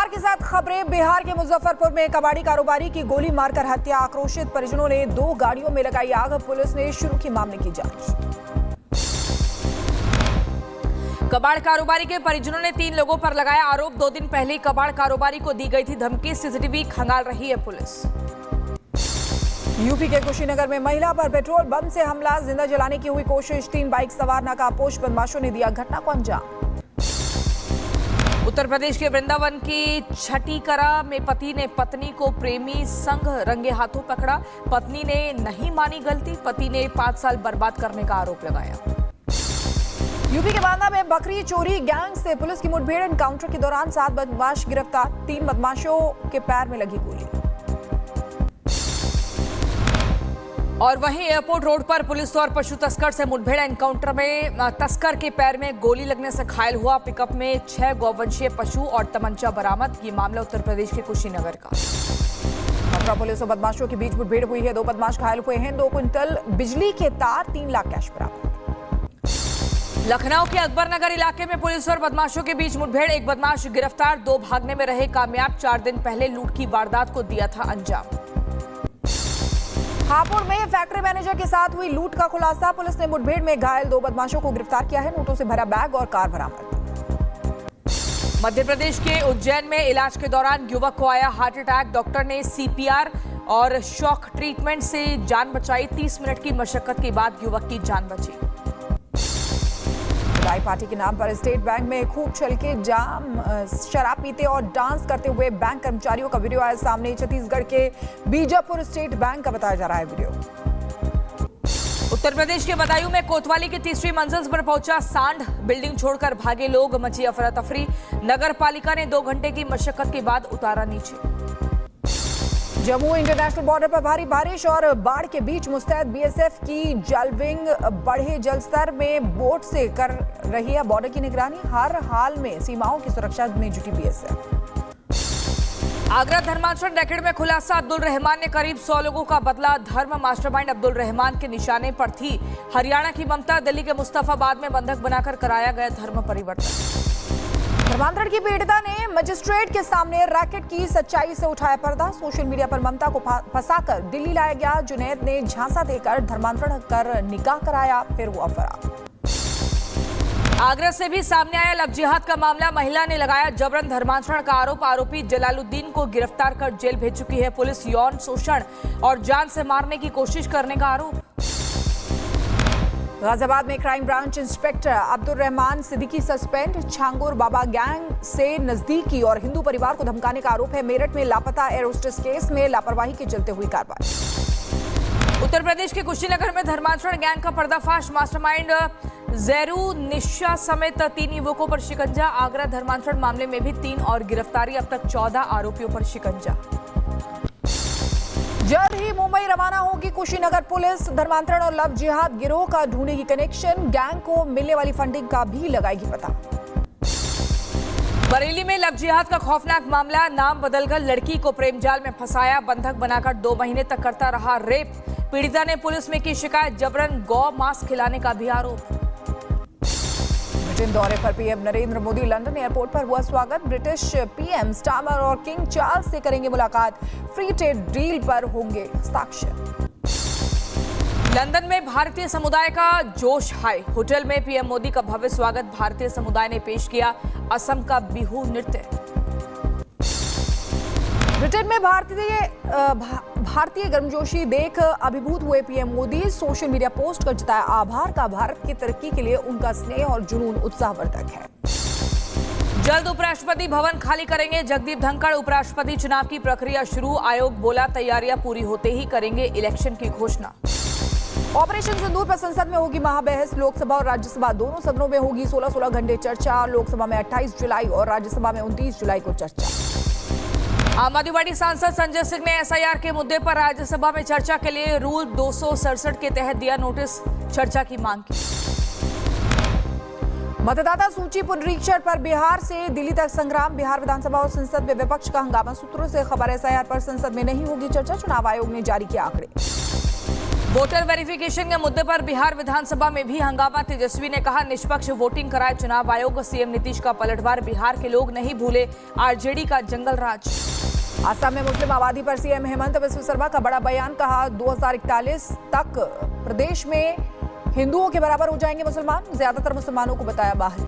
बिहार के साथ खबरें। बिहार के मुजफ्फरपुर में कबाड़ी कारोबारी की गोली मारकर हत्या। आक्रोशित परिजनों ने 2 गाड़ियों में लगाई आग। पुलिस ने शुरू की मामले की जांच। कबाड़ कारोबारी के परिजनों ने 3 लोगों पर लगाया आरोप। 2 दिन पहले कबाड़ कारोबारी को दी गई थी धमकी। सीसीटीवी खंगाल रही है पुलिस। यूपी के कुशीनगर में महिला पर पेट्रोल बम से हमला। जिंदा जलाने की हुई कोशिश। 3 बाइक सवार नकाबपोश बदमाशों ने दिया घटना को अंजाम। उत्तर प्रदेश के वृंदावन की छठीकरा में पति ने पत्नी को प्रेमी संग रंगे हाथों पकड़ा। पत्नी ने नहीं मानी गलती। पति ने 5 साल बर्बाद करने का आरोप लगाया। यूपी के बांदा में बकरी चोरी गैंग से पुलिस की मुठभेड़। एनकाउंटर के दौरान 7 बदमाश गिरफ्तार। 3 बदमाशों के पैर में लगी गोली। और वहीं एयरपोर्ट रोड पर पुलिस और पशु तस्कर से मुठभेड़। एनकाउंटर में तस्कर के पैर में गोली लगने से घायल हुआ। पिकअप में 6 गौवंशीय पशु और तमंचा बरामद। ये मामला उत्तर प्रदेश के कुशीनगर का। मथुरा पुलिस और बदमाशों के बीच मुठभेड़ हुई है। 2 बदमाश घायल हुए हैं। 2 क्विंटल बिजली के तार, 3 लाख कैश बरामद। लखनऊ के अकबर नगर इलाके में पुलिस और बदमाशों के बीच मुठभेड़। 1 बदमाश गिरफ्तार। 2 भागने में रहे कामयाब। 4 दिन पहले लूट की वारदात को दिया था अंजाम। हापुड़ में फैक्ट्री मैनेजर के साथ हुई लूट का खुलासा। पुलिस ने मुठभेड़ में घायल 2 बदमाशों को गिरफ्तार किया है। नोटों से भरा बैग और कार बरामद। मध्य प्रदेश के उज्जैन में इलाज के दौरान युवक को आया हार्ट अटैक। डॉक्टर ने सीपीआर और शॉक ट्रीटमेंट से जान बचाई। 30 मिनट की मशक्कत के बाद युवक की जान बची। विदाई पार्टी के नाम पर स्टेट बैंक में खूब छल के जाम, शराब पीते और डांस करते हुए बैंक कर्मचारियों का वीडियो आया सामने। छत्तीसगढ़ के बीजापुर स्टेट बैंक का बताया जा रहा है वीडियो। उत्तर प्रदेश के बदायूं में कोतवाली की 3री मंजिल पर पहुंचा सांड। बिल्डिंग छोड़कर भागे लोग। मची अफरा तफरी। नगर पालिका ने 2 घंटे की मशक्कत के बाद उतारा नीचे। जम्मू इंटरनेशनल बॉर्डर पर भारी बारिश और बाढ़ के बीच मुस्तैद बीएसएफ की जलविंग। बढ़े जलस्तर में बोट से कर रही है बॉर्डर की निगरानी। हर हाल में सीमाओं की सुरक्षा में जुटी बीएसएफ। आगरा धर्मांतरण रैकेट में खुलासा। अब्दुल रहमान ने करीब 100 लोगों का बदला। धर्म मास्टरमाइंड अब्दुल रहमान के निशाने पर थी हरियाणा की ममता। दिल्ली के मुस्तफाबाद में बंधक बनाकर कराया गया धर्म परिवर्तन। धर्मांतरण की पीड़िता ने मजिस्ट्रेट के सामने रैकेट की सच्चाई से उठाया पर्दा। सोशल मीडिया पर ममता को फंसाकर दिल्ली लाया गया। जुनैद ने झांसा देकर धर्मांतरण कर निकाह कराया, फिर हुआ फरार। आगरा से भी सामने आया लव जिहाद का मामला। महिला ने लगाया जबरन धर्मांतरण का आरोप। आरोपी जलालुद्दीन को गिरफ्तार कर जेल भेज चुकी है पुलिस। यौन शोषण और जान से मारने की कोशिश करने का आरोप। गाजियाबाद में crime branch inspector Abdul Rahman Siddiqui suspend. Changur Baba gang से नजदीकी और हिंदू परिवार को धमकाने का आरोप है। मेरठ में लापता एयर होस्टेस केस में लापरवाही के चलते हुई कार्रवाई। उत्तर प्रदेश के कुशीनगर में धर्मांतरण गैंग का पर्दाफाश। मास्टरमाइंड जैरू निशा समेत 3 युवकों पर शिकंजा। आगरा धर्मांतरण मामले में भी 3 और गिरफ्तारी। अब तक 14 आरोपियों पर शिकंजा। जल्द ही मुंबई रवाना होगी कुशीनगर पुलिस। धर्मांतरण और लव जिहाद गिरोह का ढूंढेगी कनेक्शन। गैंग को मिलने वाली फंडिंग का भी लगाएगी पता। बरेली में लव जिहाद का खौफनाक मामला। नाम बदलकर लड़की को प्रेम जाल में फंसाया। बंधक बनाकर 2 महीने तक करता रहा रेप। पीड़िता ने पुलिस में की शिकायत। जबरन गौ मांस खिलाने का भी आरोप। ब्रिटेन दौरे पर PM Narendra Modi. London airport पर हुआ स्वागत। ब्रिटिश पीएम स्टार्मर और किंग चार्ल्स से करेंगे मुलाकात। फ्री ट्रेड डील पर होंगे हस्ताक्षर। लंदन में भारतीय समुदाय का जोश हाई। होटल में पीएम मोदी का भव्य स्वागत। भारतीय समुदाय ने पेश किया असम का बिहू नृत्य। ब्रिटेन में भारतीय गर्मजोशी देख अभिभूत हुए PM Modi. Social media post कर जताया आभार का। भारत की तरक्की के लिए उनका स्नेह और जुनून उत्साहवर्धक है। जल्द उपराष्ट्रपति भवन खाली करेंगे जगदीप धनखड़। उपराष्ट्रपति चुनाव की प्रक्रिया शुरू। आयोग बोला तैयारियां पूरी होते ही करेंगे इलेक्शन की घोषणा। ऑपरेशन सिंदूर पर संसद में होगी महाबहस। लोकसभा और राज्यसभा दोनों सदनों में होगी 16-16 घंटे चर्चा। लोकसभा में 28 जुलाई और राज्यसभा में 29 जुलाई को चर्चा। आम आदमी पार्टी सांसद संजय सिंह ने एसआईआर के मुद्दे पर राज्यसभा में चर्चा के लिए रूल 267 के तहत दिया नोटिस। चर्चा की मांग की। मतदाता सूची पुनरीक्षण पर बिहार से दिल्ली तक संग्राम। बिहार विधानसभा और संसद में विपक्ष का हंगामा। सूत्रों से खबर एसआईआर पर संसद में नहीं होगी चर्चा। चुनाव आयोग ने जारी किया आंकड़े। वोटर वेरिफिकेशन के मुद्दे पर बिहार विधानसभा में भी हंगामा। तेजस्वी ने कहा, निष्पक्ष वोटिंग कराए चुनाव आयोग। सीएम नीतीश का पलटवार, बिहार के लोग नहीं भूले आरजेडी का जंगल राज। असम में मुस्लिम आबादी पर सीएम हेमंत बिस्वा शर्मा का बड़ा बयान। कहा, 2041 तक प्रदेश में हिंदुओं के बराबर हो जाएंगे मुसलमान। ज्यादातर मुसलमानों को बताया बाहरी।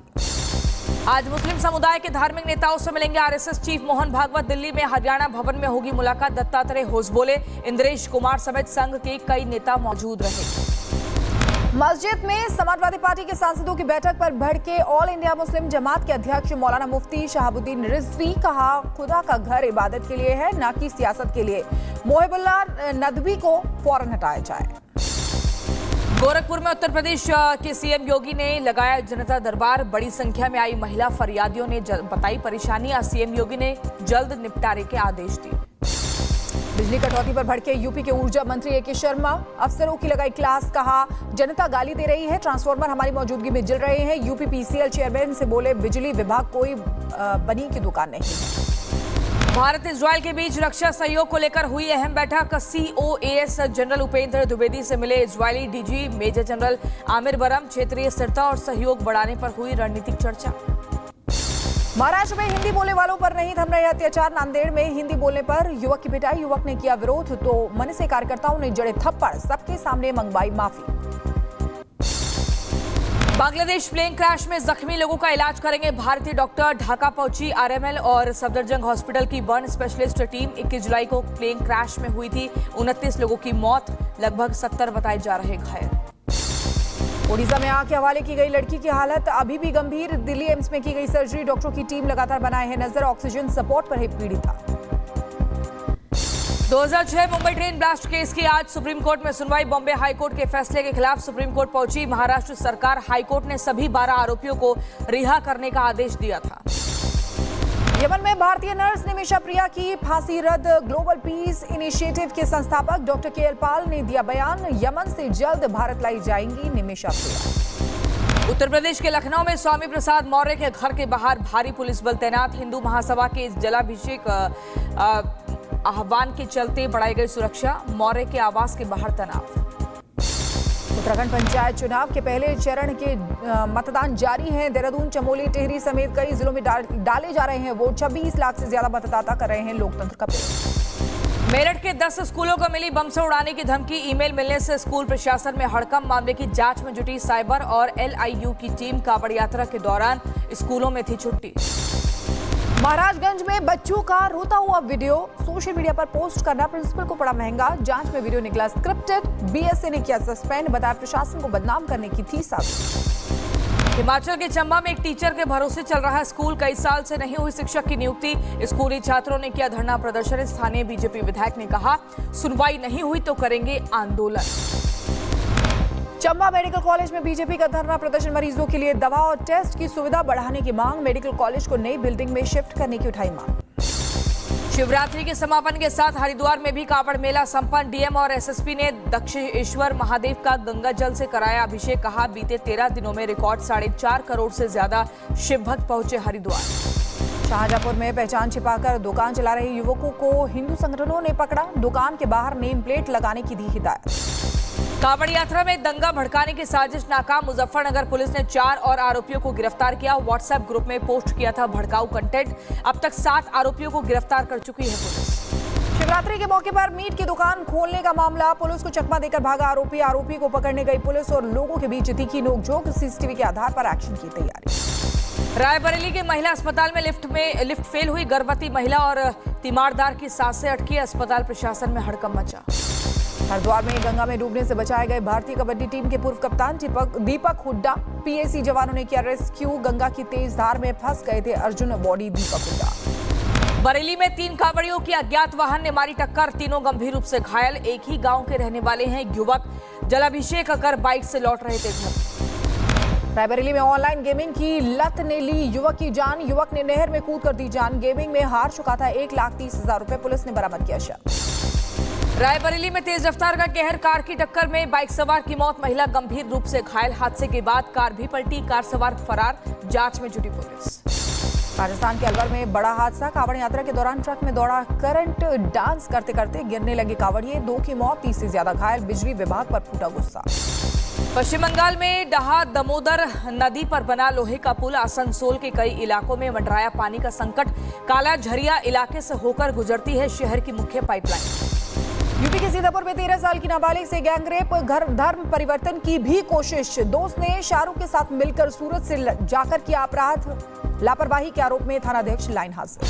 आज मुस्लिम समुदाय के धार्मिक नेताओं से मिलेंगे आरएसएस चीफ मोहन भागवत। दिल्ली में हरियाणा भवन में होगी मुलाकात। दत्तात्रेय होसबोले, इंद्रेश कुमार समेत संघ के कई नेता मौजूद रहे। मस्जिद में समाजवादी पार्टी के सांसदों की बैठक पर भड़के ऑल इंडिया मुस्लिम जमात के अध्यक्ष मौलाना मुफ्ती शहाबुद्दीन रिजवी। कहा, खुदा का घर इबादत के लिए है, न कि सियासत के लिए। मोहिबुल्लाह नदवी को फौरन हटाया जाए। गोरखपुर में उत्तर प्रदेश के सीएम योगी ने लगाया जनता दरबार। बड़ी संख्या में आई महिला फरियादियों ने बताई परेशानियां। सीएम योगी ने जल्द निपटारे के आदेश दिए। बिजली कटौती पर भड़के यूपी के ऊर्जा मंत्री ए के शर्मा। अफसरों की लगाई क्लास। कहा, जनता गाली दे रही है, ट्रांसफार्मर हमारी मौजूदगी में जल रहे हैं। यूपी पीसीएल चेयरमैन से बोले, बिजली विभाग कोई बनी की दुकान नहीं है। भारत इजरायल के बीच रक्षा सहयोग को लेकर हुई अहम बैठक। COAS जनरल उपेंद्र द्विवेदी से मिले Israeli DG major general Amir Baram. क्षेत्रीय स्थिरता और सहयोग बढ़ाने पर हुई रणनीतिक चर्चा। महाराष्ट्र में हिंदी बोलने वालों पर नहीं थम रहे अत्याचार। नांदेड़ में हिंदी बोलने पर युवक की पिटाई। युवक ने किया विरोध तो मनसे कार्यकर्ताओं ने जड़े थप्पड़। सबके सामने मंगवाई माफी। बांग्लादेश प्लेन क्रैश में जख्मी लोगों का इलाज करेंगे भारतीय डॉक्टर। ढाका पहुंची आरएमएल और सफदरजंग हॉस्पिटल की बर्न स्पेशलिस्ट टीम। 21 जुलाई को प्लेन क्रैश में हुई थी। 29 लोगों की मौत, लगभग 70 बताए जा रहे घायल। ओडिशा में आग के हवाले की गई लड़की की हालत अभी भी गंभीर। दिल्ली एम्स में की गई सर्जरी। डॉक्टरों की टीम लगातार बनाए है नजर। ऑक्सीजन सपोर्ट पर है पीड़िता। 2006 मुंबई ट्रेन ब्लास्ट केस की आज सुप्रीम कोर्ट में सुनवाई। बॉम्बे हाई कोर्ट के फैसले के खिलाफ सुप्रीम कोर्ट पहुंची महाराष्ट्र सरकार। हाई कोर्ट ने सभी 12 आरोपियों को रिहा करने का आदेश दिया था। यमन में भारतीय नर्स निमिषा प्रिया की फांसी रद्द। ग्लोबल पीस इनिशिएटिव के संस्थापक डॉक्टर KL पाल ने दिया बयान। यमन से जल्द भारत लाई जाएंगी निमिषा प्रिया। उत्तर प्रदेश के लखनऊ में स्वामी प्रसाद मौर्य के घर के बाहर भारी पुलिस बल तैनात। हिंदू महासभा के जलाभिषेक आह्वान के चलते बढ़ाई गई सुरक्षा। मौर्य के आवास के बाहर तैनात। उत्तराखंड पंचायत चुनाव के पहले चरण के मतदान जारी है। देहरादून, चमोली, टिहरी समेत कई जिलों में डाले जा रहे हैं वोट। 26 लाख से ज्यादा मतदाता कर रहे हैं लोकतंत्र का प्रयोग। मेरठ के 10 स्कूलों को मिली बम से उड़ाने की धमकी। ईमेल मिलने से स्कूल प्रशासन में हड़कंप। मामले की जांच में जुटी साइबर और LIU की टीम। कांवड़ यात्रा के दौरान स्कूलों में थी छुट्टी। महाराजगंज में बच्चों का रोता हुआ वीडियो सोशल मीडिया पर पोस्ट करना प्रिंसिपल को पड़ा महंगा। जांच में वीडियो निकला स्क्रिप्टेड। BSA ने किया सस्पेंड। बताया प्रशासन को बदनाम करने की थी साजिश। हिमाचल के चंबा में एक टीचर के भरोसे चल रहा स्कूल। कई साल से नहीं हुई शिक्षक की नियुक्ति। स्कूली छात्रों ने किया धरना प्रदर्शन। स्थानीय बीजेपी विधायक ने कहा, सुनवाई नहीं हुई तो करेंगे आंदोलन। चंबा मेडिकल कॉलेज में बीजेपी का धरना प्रदर्शन। मरीजों के लिए दवा और टेस्ट की सुविधा बढ़ाने की मांग। मेडिकल कॉलेज को नई बिल्डिंग में शिफ्ट करने की उठाई मांग। शिवरात्रि के समापन के साथ हरिद्वार में भी कांवड़ मेला संपन्न। डीएम और SSP ने दक्षेश्वर महादेव का गंगा जल से कराया अभिषेक। कहा, बीते 13 दिनों में रिकॉर्ड 4.5 करोड़ से ज्यादा शिव भक्त पहुंचे हरिद्वार। शाहजहांपुर में पहचान छिपाकर दुकान चला रहे युवकों को हिंदू संगठनों ने पकड़ा। दुकान के बाहर नेम प्लेट लगाने की दी हिदायत। कांवड़ यात्रा में दंगा भड़काने की साजिश नाकाम। मुजफ्फरनगर पुलिस ने 4 और आरोपियों को गिरफ्तार किया। व्हाट्सएप ग्रुप में पोस्ट किया था भड़काऊ कंटेंट। अब तक 7 आरोपियों को गिरफ्तार कर चुकी है पुलिस। शिवरात्रि के मौके पर मीट की दुकान खोलने का मामला। पुलिस को चकमा देकर भागा आरोपी। आरोपी को पकड़ने गई पुलिस और लोगों के बीच तीखी नोकझोंक। CCTV के आधार पर एक्शन की तैयारी। रायबरेली के महिला अस्पताल में लिफ्ट फेल हुई। गर्भवती महिला और तीमारदार की सांसें अटकी। अस्पताल प्रशासन में हड़कंप मचा। हरिद्वार में गंगा में डूबने से बचाए गए भारतीय कबड्डी टीम के पूर्व कप्तान दीपक हुड्डा। PAC जवानों ने किया रेस्क्यू। गंगा की तेज धार में फंस गए थे अर्जुन बॉडी दीपक हुड्डा। बरेली में 3 कांवड़ियों की अज्ञात वाहन ने मारी टक्कर। तीनों गंभीर रूप से घायल। एक ही गांव के रहने वाले हैं। युवक जलाभिषेक कर बाइक से लौट रहे थे घर। रायबरेली में ऑनलाइन गेमिंग की लत ने ली युवक की जान। युवक ने नहर में कूद कर दी जान। गेमिंग में हार चुका था 1,30,000 रुपए। पुलिस ने बरामद किया शव। रायबरेली में तेज रफ्तार का कहर। कार की टक्कर में बाइक सवार की मौत। महिला गंभीर रूप से घायल। हादसे के बाद कार भी पलटी। कार सवार फरार। जांच में जुटी पुलिस। राजस्थान के अलवर में बड़ा हादसा। कांवड़ यात्रा के दौरान ट्रक में दौड़ा करंट डांस करते करते गिरने लगे कांवड़िए। 2 की मौत, 30 से ज्यादा घायल। बिजली विभाग पर फूटा गुस्सा। पश्चिम बंगाल में डहा दामोदर नदी पर बना लोहे का पुल। आसनसोल के कई इलाकों में मंडराया पानी का संकट। काला झरिया इलाके से होकर गुजरती है शहर की मुख्य पाइपलाइन। यूपी के सीतापुर में 13 साल की नाबालिग से गैंगरेप। धर्म परिवर्तन की भी कोशिश। दोस्त ने शाहरुख के साथ मिलकर सूरत से जाकर किया अपराध। लापरवाही के आरोप में थानाध्यक्ष लाइन हाजिर।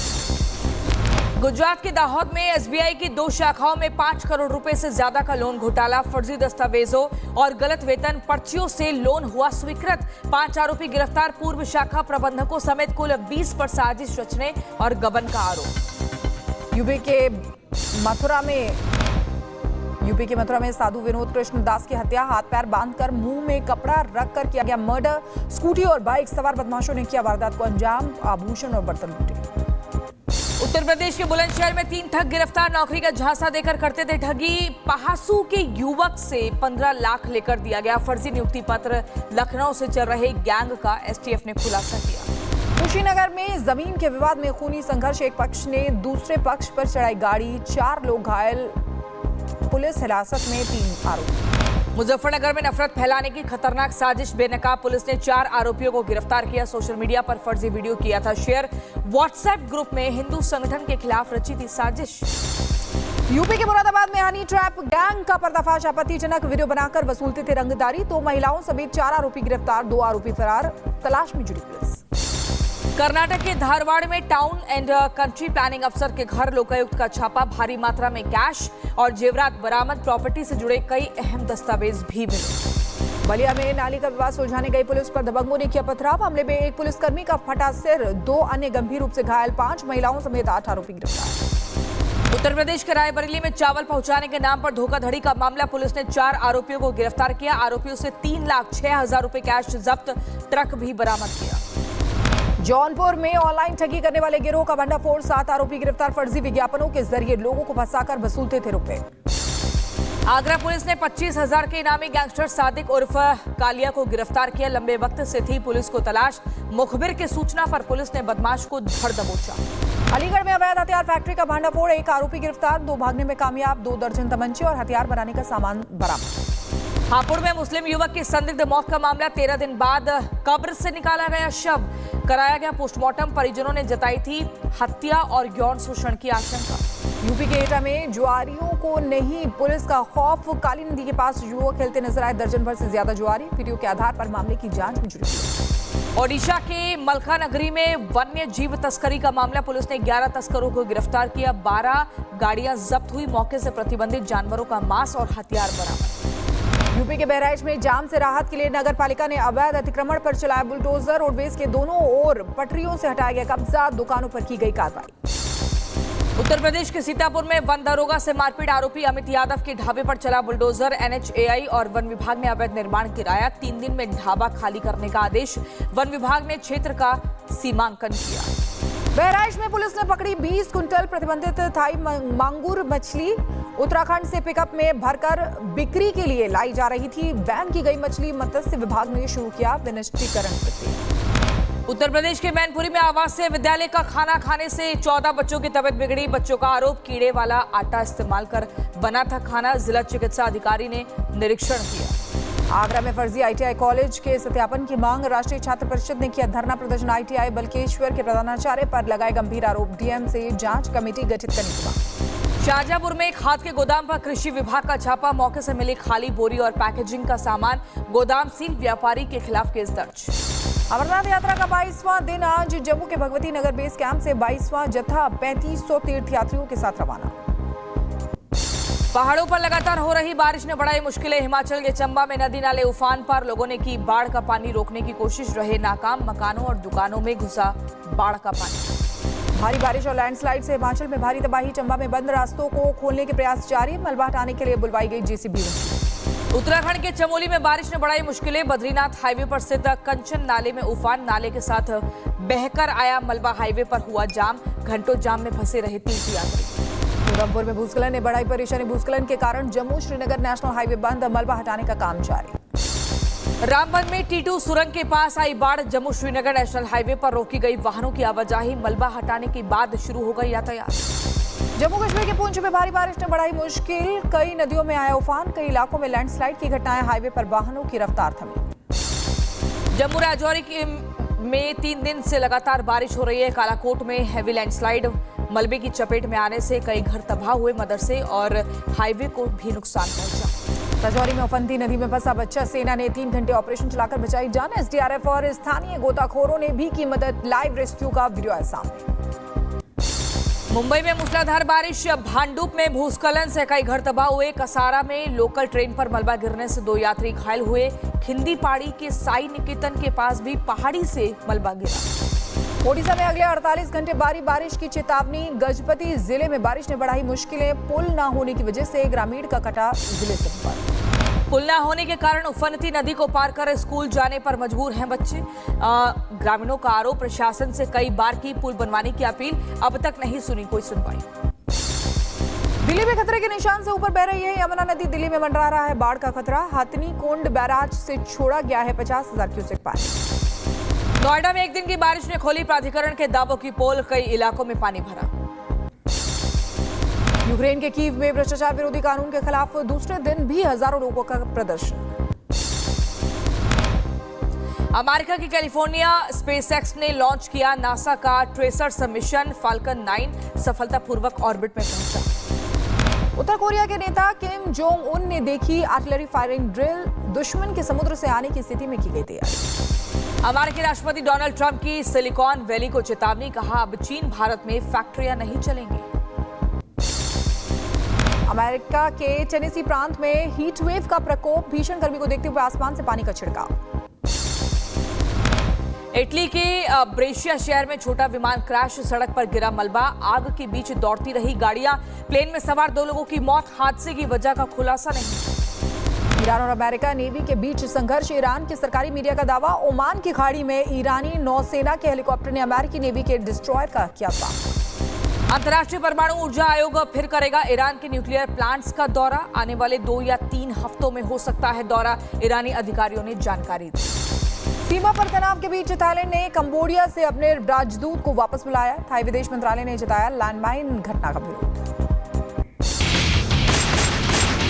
गुजरात के दाहोद में एसबीआई की 2 शाखाओं में 5 करोड़ रुपए से ज्यादा का लोन घोटाला। फर्जी दस्तावेजों और गलत वेतन पर्चियों से लोन हुआ स्वीकृत। 5 आरोपी गिरफ्तार। पूर्व शाखा प्रबंधकों समेत कुल 20 पर साजिश रचने और गबन का आरोप। यूपी के मथुरा में साधु विनोद कृष्ण दास की हत्या। हाथ पैर बांधकर मुंह में कपड़ा रखकर किया गया मर्डर। स्कूटी और बाइक सवार बदमाशों ने किया वारदात को अंजाम। आभूषण और बर्तन लूटे। उत्तर प्रदेश के बुलंदशहर में 3 ठग गिरफ्तार। नौकरी का झांसा देकर करते थे ठगी। पहासू के युवक से 15 लाख लेकर दिया गया फर्जी नियुक्ति पत्र। लखनऊ से चल रहे गैंग का एसटीएफ ने खुलासा किया। कुशीनगर में जमीन के विवाद में खूनी संघर्ष। एक पक्ष ने दूसरे पक्ष पर चढ़ाई गाड़ी। 4 लोग घायल। पुलिस हिरासत में 3 आरोपी। मुजफ्फरनगर में नफरत फैलाने की खतरनाक साजिश। बेनकाब पुलिस ने 4 आरोपियों को गिरफ्तार किया। सोशल मीडिया पर फर्जी वीडियो किया था शेयर। व्हाट्सएप ग्रुप में हिंदू संगठन के खिलाफ रची थी साजिश। यूपी के मुरादाबाद में हनी ट्रैप गैंग का पर्दाफाश। आपत्तिजनक वीडियो बनाकर वसूलते थे रंगदारी। 2 महिलाओं समेत 4 आरोपी गिरफ्तार। 2 आरोपी फरार। तलाश में जुटी पुलिस। कर्नाटक के धारवाड़ में टाउन एंड कंट्री प्लानिंग अफसर के घर लोकायुक्त का छापा। भारी मात्रा में कैश और जेवरात बरामद। प्रॉपर्टी से जुड़े कई अहम दस्तावेज भी मिले। बलिया में नाली का विवाद सुलझाने गई पुलिस पर दबंगों ने किया पथराव। हमले में एक पुलिसकर्मी का फटा सिर। 2 अन्य गंभीर रूप से घायल। 5 महिलाओं समेत 8 आरोपी गिरफ्तार। उत्तर प्रदेश के रायबरेली में चावल पहुंचाने के नाम पर धोखाधड़ी का मामला। पुलिस ने 4 आरोपियों को गिरफ्तार किया। आरोपियों से 3,06,000 रुपए कैश जब्त। ट्रक भी बरामद किया। जौनपुर में ऑनलाइन ठगी करने वाले गिरोह का भंडाफोड़। 7 आरोपी गिरफ्तार। फर्जी विज्ञापनों के जरिए लोगों को फंसाकर वसूलते थे रुपए। आगरा पुलिस ने 25,000 के इनामी गैंगस्टर सादिक उर्फ कालिया को गिरफ्तार किया। लंबे वक्त से थी पुलिस को तलाश। मुखबिर की सूचना पर पुलिस ने बदमाश को धर दबोचा। अलीगढ़ में अवैध हथियार फैक्ट्री का भंडाफोड़। 1 आरोपी गिरफ्तार। 2 भागने में कामयाब। 2 दर्जन तमंचे और हथियार बनाने का सामान बरामद। हापुड़ में मुस्लिम युवक की संदिग्ध मौत का मामला। 13 दिन बाद कब्र से निकाला गया शव। कराया गया पोस्टमार्टम। परिजनों ने जताई थी हत्या और यौन शोषण की आशंका। यूपी के एटा में जुआरियों को नहीं पुलिस का खौफ। काली नदी के पास युवक खेलते नजर आए। दर्जन भर से ज्यादा जुआरी। वीडियो के आधार पर मामले की जांच में जुटी। ओडिशा के मलकानगिरी में वन्य जीव तस्करी का मामला। पुलिस ने 11 तस्करों को गिरफ्तार किया। 12 गाड़ियां जब्त हुई। मौके से प्रतिबंधित जानवरों का मांस और हथियार बरामद। यूपी के बहराइच में जाम से राहत के लिए नगर पालिका ने अवैध अतिक्रमण पर चलाया बुलडोजर। रोडवेज के दोनों ओर पटरियों से हटाया गया कब्जा। दुकानों पर की गई कार्रवाई। उत्तर प्रदेश के सीतापुर में वन दरोगा से मारपीट। आरोपी अमित यादव के ढाबे पर चला बुलडोजर। एनएचएआई और वन विभाग ने अवैध निर्माण गिराया। 3 दिन में ढाबा खाली करने का आदेश। वन विभाग ने क्षेत्र का सीमांकन किया। बहराइच में पुलिस ने पकड़ी 20 कुंटल प्रतिबंधित थाई मांगुर मछली। उत्तराखंड से पिकअप में भरकर बिक्री के लिए लाई जा रही थी। बैन की गई मछली। मत्स्य विभाग ने शुरू किया विनिष्टीकरण प्रक्रिया। उत्तर प्रदेश के मैनपुरी में आवासीय विद्यालय का खाना खाने से 14 बच्चों की तबीयत बिगड़ी। बच्चों का आरोप कीड़े वाला आटा इस्तेमाल कर बना था खाना। जिला चिकित्सा अधिकारी ने निरीक्षण किया। आगरा में फर्जी आईटीआई कॉलेज के सत्यापन की मांग। राष्ट्रीय छात्र परिषद ने किया धरना प्रदर्शन। आईटीआई बल्केश्वर के प्रधानाचार्य पर लगाए गंभीर आरोप। डीएम से जांच कमेटी गठित करने की मांग। शाहजहांपुर में खाद के गोदाम पर कृषि विभाग का छापा। मौके से मिली खाली बोरी और पैकेजिंग का सामान। गोदाम सील। व्यापारी के खिलाफ केस दर्ज। अमरनाथ यात्रा का 22वां दिन आज। जम्मू के भगवती नगर बेस कैंप से 22वां जत्था 3500 तीर्थयात्रियों के साथ रवाना। पहाड़ों पर लगातार हो रही बारिश ने बढ़ाई मुश्किलें। हिमाचल के चंबा में नदी नाले उफान पर। लोगों ने की बाढ़ का पानी रोकने की कोशिश, रहे नाकाम। मकानों और दुकानों में घुसा बाढ़ का पानी। भारी बारिश और लैंडस्लाइड से हिमाचल में भारी तबाही। चंबा में बंद रास्तों को खोलने के प्रयास जारी। मलबा हटाने के लिए बुलवाई गई जेसीबी। उत्तराखंड के चमोली में बारिश ने बढ़ाई मुश्किलें। बद्रीनाथ हाईवे पर स्थित कंचन नाले में उफान। नाले के साथ बहकर आया मलबा। हाईवे पर हुआ जाम। घंटों जाम में फंसे रहे तीर्थयात्री। उधमपुर में भूस्खलन ने बढ़ाई परेशानी। भूस्खलन के कारण जम्मू श्रीनगर नेशनल हाईवे बंद। मलबा हटाने का काम जारी। रामबन में टीटू सुरंग के पास आई बाढ़। जम्मू श्रीनगर नेशनल हाईवे पर रोकी गई वाहनों की आवाजाही। मलबा हटाने के बाद शुरू हो गई यातायात। जम्मू कश्मीर के पुंछ में भारी बारिश ने बढ़ाई मुश्किल। कई नदियों में आया उफान। कई इलाकों में लैंडस्लाइड की घटनाएं। हाईवे पर वाहनों की रफ्तार थमी। जम्मू राजौरी में 3 दिन से लगातार बारिश हो रही है। कालाकोट में हैवी लैंडस्लाइड। मलबे की चपेट में आने से कई घर तबाह हुए। मदरसे और हाईवे को भी नुकसान पहुंचा। राजौरी में उफनती नदी में फंसा बच्चा। सेना ने 3 घंटे ऑपरेशन चलाकर बचाई जान। एसडीआरएफ और स्थानीय गोताखोरों ने भी की मदद। लाइव रेस्क्यू का वीडियो आया सामने। मुंबई में मूसलाधार बारिश। भांडुप में भूस्खलन से कई घर तबाह हुए। कसारा में लोकल ट्रेन पर मलबा गिरने से 2 यात्री घायल हुए। खिंदी पहाड़ी के साई निकेतन के पास भी पहाड़ी से मलबा गिरा। ओडिशा में अगले 48 घंटे भारी बारिश की चेतावनी। गजपति जिले में बारिश ने बढ़ाई मुश्किलें। पुल न होने की वजह से ग्रामीण का कटा जिले से संपर्क। पुल न होने के कारण उफनती नदी को पार कर स्कूल जाने पर मजबूर हैं बच्चे। ग्रामीणों का आरोप। प्रशासन से कई बार की पुल बनवाने की अपील, अब तक नहीं सुनी कोई सुनवाई। दिल्ली में खतरे के निशान से ऊपर बह रही है यमुना नदी। दिल्ली में मंडरा रहा है बाढ़ का खतरा। हथनी कुंड बैराज से छोड़ा गया है 50,000 क्यूसेक पानी। नोएडा में 1 दिन की बारिश ने खोली प्राधिकरण के दावों की पोल। कई इलाकों में पानी भरा। यूक्रेन के कीव में भ्रष्टाचार विरोधी कानून के खिलाफ दूसरे दिन भी हजारों लोगों का प्रदर्शन। अमेरिका की कैलिफोर्निया स्पेसएक्स ने लॉन्च किया नासा का ट्रेसर मिशन। फाल्कन 9 सफलतापूर्वक ऑर्बिट में पहुंचा। उत्तर कोरिया के नेता किम जोंग उन ने देखी आर्टिलरी फायरिंग ड्रिल। दुश्मन के समुद्र से आने की स्थिति में की गई तैयारी। अमेरिकी राष्ट्रपति डोनाल्ड ट्रंप की सिलिकॉन वैली को चेतावनी। कहा अब चीन भारत में फैक्ट्रियां नहीं चलेंगी। अमेरिका के टेनेसी प्रांत में हीट वेव का प्रकोप। भीषण गर्मी को देखते हुए आसमान से पानी का छिड़काव। इटली के ब्रेशिया शहर में छोटा विमान क्रैश। सड़क पर गिरा मलबा। आग के बीच दौड़ती रही गाड़ियां। प्लेन में सवार 2 लोगों की मौत। हादसे की वजह का खुलासा नहीं। ईरान और अमेरिका नेवी के बीच संघर्ष। ईरान के सरकारी मीडिया का दावा। ओमान की खाड़ी में ईरानी नौसेना के हेलीकॉप्टर ने अमेरिकी नेवी के डिस्ट्रॉयर का किया सामना। अंतर्राष्ट्रीय परमाणु ऊर्जा आयोग फिर करेगा ईरान के न्यूक्लियर प्लांट्स का दौरा। आने वाले 2 या 3 हफ्तों में हो सकता है दौरा। ईरानी अधिकारियों ने जानकारी दी। सीमा पर तनाव के बीच थाईलैंड ने कंबोडिया से अपने राजदूत को वापस बुलाया। थाई विदेश मंत्रालय ने जताया लैंडमाइन घटना का विरोध।